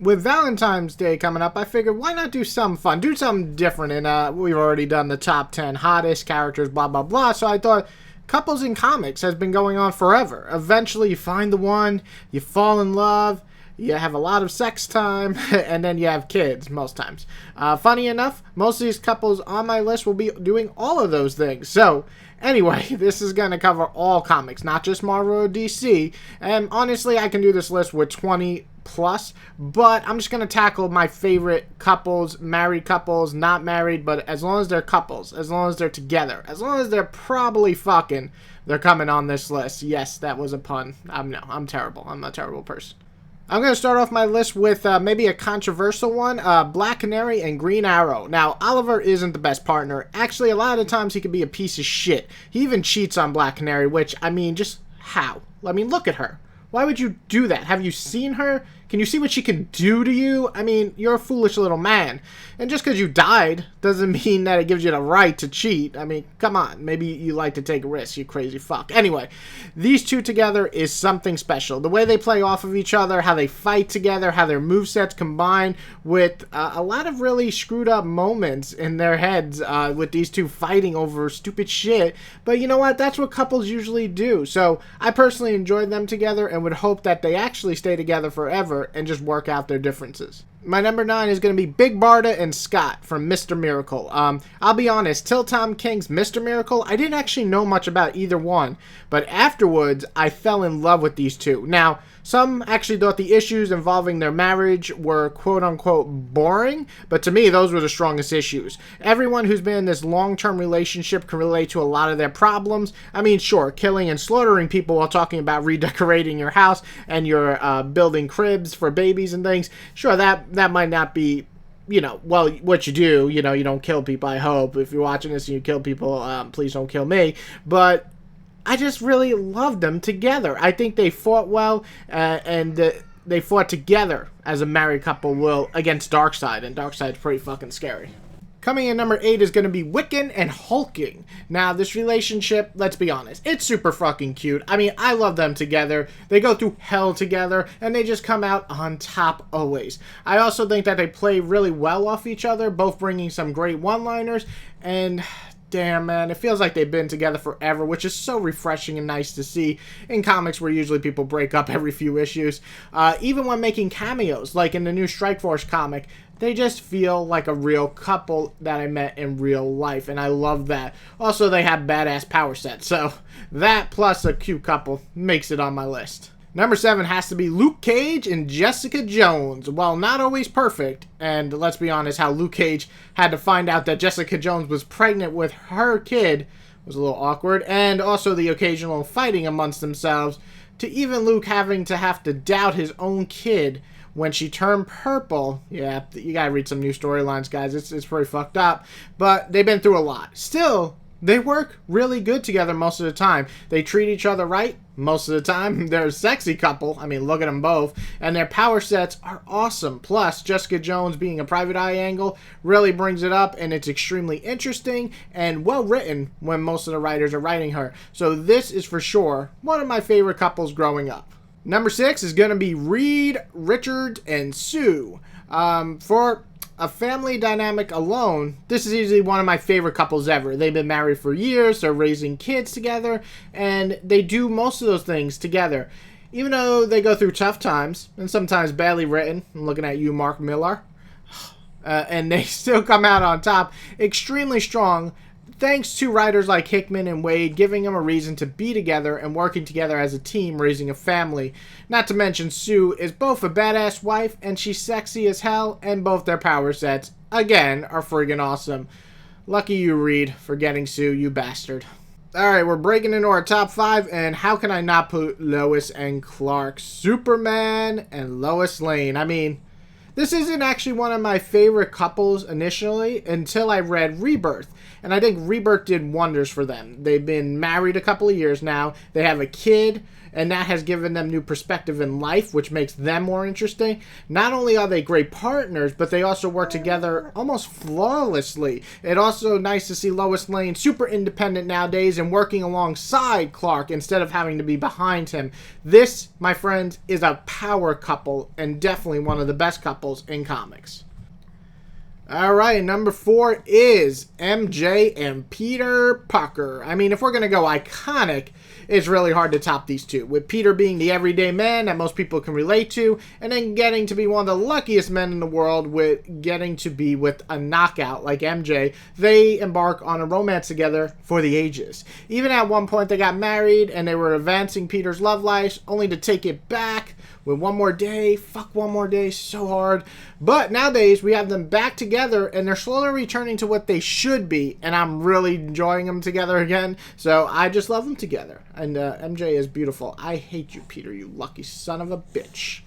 With Valentine's Day coming up, I figured why not do something fun, do something different. And we've already done the top 10 hottest characters, blah, blah, blah. So I thought couples in comics has been going on forever. Eventually you find the one, you fall in love, you have a lot of sex time, and then you have kids most times. Funny enough, most of these couples on my list will be doing all of those things. So anyway, this is going to cover all comics, not just Marvel or DC. And honestly, I can do this list with 20 plus, but I'm just going to tackle my favorite couples, married couples, not married, but as long as they're couples, as long as they're together, as long as they're probably fucking, they're coming on this list. Yes, that was a pun. I'm terrible. I'm a terrible person. I'm going to start off my list with maybe a controversial one, Black Canary and Green Arrow. Now, Oliver isn't the best partner. Actually, a lot of the times he can be a piece of shit. He even cheats on Black Canary, which, I mean, just how? I mean, look at her. Why would you do that? Have you seen her? Can you see what she can do to you? I mean, you're a foolish little man. And just because you died doesn't mean that it gives you the right to cheat. I mean, come on. Maybe you like to take risks, you crazy fuck. Anyway, these two together is something special. The way they play off of each other, how they fight together, how their movesets combine with a lot of really screwed up moments in their heads with these two fighting over stupid shit. But you know what? That's what couples usually do. So I personally enjoyed them together and would hope that they actually stay together forever and just work out their differences. My number 9 is going to be Big Barda and Scott from Mr. Miracle. I'll be honest, till Tom King's Mr. Miracle, I didn't actually know much about either one, but afterwards, I fell in love with these two. Now, some actually thought the issues involving their marriage were quote-unquote boring, but to me, those were the strongest issues. Everyone who's been in this long-term relationship can relate to a lot of their problems. I mean, sure, killing and slaughtering people while talking about redecorating your house and you're building cribs for babies and things, sure, that might not be, you know, well, what you do, you know, you don't kill people, I hope. If you're watching this and you kill people, please don't kill me. But I just really loved them together. I think they fought well, and they fought together as a married couple will against Darkseid, and Darkseid's pretty fucking scary. Coming in number 8 is going to be Wiccan and Hulking. Now, this relationship, let's be honest, it's super fucking cute. I mean, I love them together. They go through hell together, and they just come out on top always. I also think that they play really well off each other, both bringing some great one-liners, and damn, man, it feels like they've been together forever, which is so refreshing and nice to see in comics where usually people break up every few issues. Even when making cameos, like in the new Strikeforce comic, they just feel like a real couple that I met in real life, and I love that. Also, they have badass power sets, so that plus a cute couple makes it on my list. Number 7 has to be Luke Cage and Jessica Jones. While not always perfect, and let's be honest, how Luke Cage had to find out that Jessica Jones was pregnant with her kid was a little awkward, and also the occasional fighting amongst themselves, to even Luke having to have to doubt his own kid when she turned purple. Yeah, you gotta read some new storylines, guys. It's pretty fucked up, but they've been through a lot. Still, they work really good together most of the time. They treat each other right most of the time. They're a sexy couple. I mean, look at them both. And their power sets are awesome. Plus, Jessica Jones being a private eye angle really brings it up, and it's extremely interesting and well written when most of the writers are writing her. So this is for sure one of my favorite couples growing up. Number 6 is going to be Reed, Richard, and Sue. For a family dynamic alone, this is easily one of my favorite couples ever. They've been married for years, they're raising kids together, and they do most of those things together. Even though they go through tough times, and sometimes badly written, I'm looking at you, Mark Millar, and they still come out on top, extremely strong, thanks to writers like Hickman and Wade giving them a reason to be together and working together as a team raising a family. Not to mention Sue is both a badass wife and she's sexy as hell, and both their power sets, again, are friggin' awesome. Lucky you, Reed, for getting Sue, you bastard. Alright, we're breaking into our top 5, and how can I not put Lois and Clark? Superman and Lois Lane. I mean, this isn't actually one of my favorite couples initially until I read Rebirth. And I think Rebirth did wonders for them. They've been married a couple of years now. They have a kid. and that has given them new perspective in life, which makes them more interesting. Not only are they great partners, but they also work together almost flawlessly. It's also nice to see Lois Lane super independent nowadays and working alongside Clark instead of having to be behind him. This, my friends, is a power couple and definitely one of the best couples in comics. Alright, number 4 is MJ and Peter Parker. I mean, if we're going to go iconic, it's really hard to top these two. With Peter being the everyday man that most people can relate to, and then getting to be one of the luckiest men in the world with getting to be with a knockout like MJ, they embark on a romance together for the ages. Even at one point they got married and they were advancing Peter's love life, only to take it back with One More Day. Fuck One More Day so hard. But nowadays we have them back together and they're slowly returning to what they should be, and I'm really enjoying them together again. So I just love them together. And MJ is beautiful. I hate you, Peter, you lucky son of a bitch.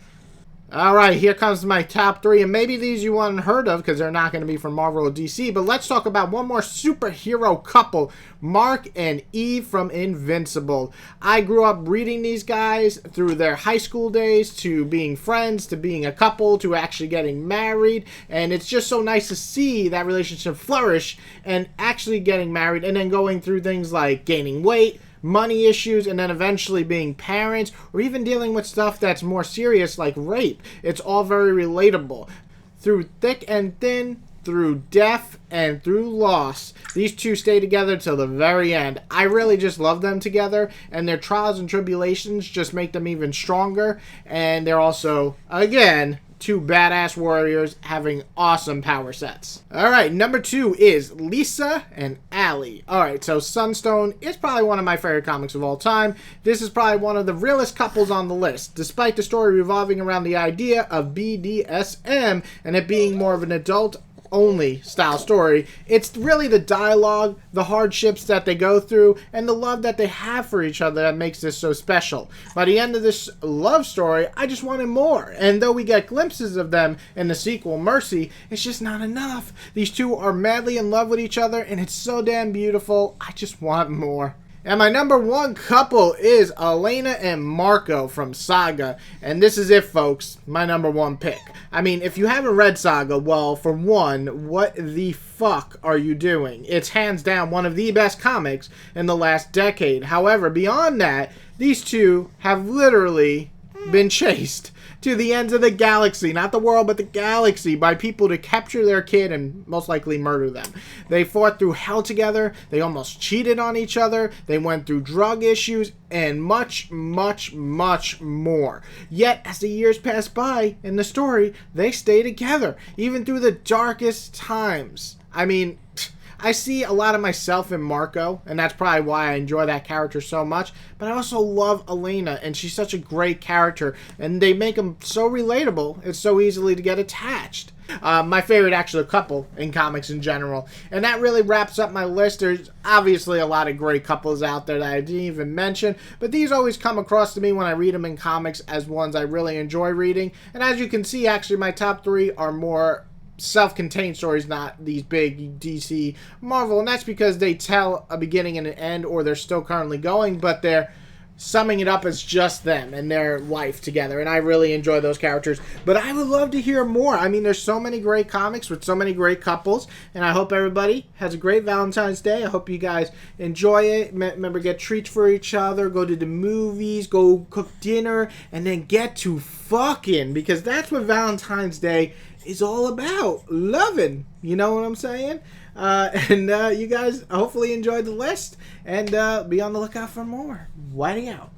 Alright, here comes my top 3, and maybe these you haven't heard of because they're not going to be from Marvel or DC, but let's talk about one more superhero couple, Mark and Eve from Invincible. I grew up reading these guys through their high school days, to being friends, to being a couple, to actually getting married, and it's just so nice to see that relationship flourish and actually getting married and then going through things like gaining weight, money issues, and then eventually being parents, or even dealing with stuff that's more serious like rape. It's all very relatable. Through thick and thin, through death, and through loss, these two stay together till the very end. I really just love them together, and their trials and tribulations just make them even stronger, and they're also, again, two badass warriors having awesome power sets. Alright, number 2 is Lisa and Allie. Alright, so Sunstone is probably one of my favorite comics of all time. This is probably one of the realest couples on the list, despite the story revolving around the idea of BDSM and it being more of an adult only style story. It's really the dialogue, the hardships that they go through, and the love that they have for each other that makes this so special. By the end of this love story, I just wanted more. And though we get glimpses of them in the sequel, Mercy, it's just not enough. These two are madly in love with each other, and it's so damn beautiful. I just want more. And my number 1 couple is Elena and Marco from Saga. And this is it, folks. My number 1 pick. I mean, if you haven't read Saga, well, for one, what the fuck are you doing? It's hands down one of the best comics in the last decade. However, beyond that, these two have literally been chased to the ends of the galaxy, not the world, but the galaxy, by people to capture their kid and most likely murder them. They fought through hell together, they almost cheated on each other, they went through drug issues, and much, much, much more. Yet, as the years pass by in the story, they stay together, even through the darkest times. I mean, I see a lot of myself in Marco, and that's probably why I enjoy that character so much, but I also love Elena, and she's such a great character, and they make them so relatable, it's so easily to get attached. My favorite actual couple in comics in general. And that really wraps up my list. There's obviously a lot of great couples out there that I didn't even mention, but these always come across to me when I read them in comics as ones I really enjoy reading. And as you can see, actually my top 3 are more self-contained stories, not these big DC Marvel, and that's because they tell a beginning and an end, or they're still currently going, but they're summing it up as just them and their life together, and I really enjoy those characters. But I would love to hear more. I mean, there's so many great comics with so many great couples, and I hope everybody has a great Valentine's Day. I hope you guys enjoy it. Remember, get treats for each other, go to the movies, go cook dinner, and then get to fucking, because that's what Valentine's Day is all about. Loving, you know what I'm saying? You guys hopefully enjoyed the list, and be on the lookout for more. Whitey out.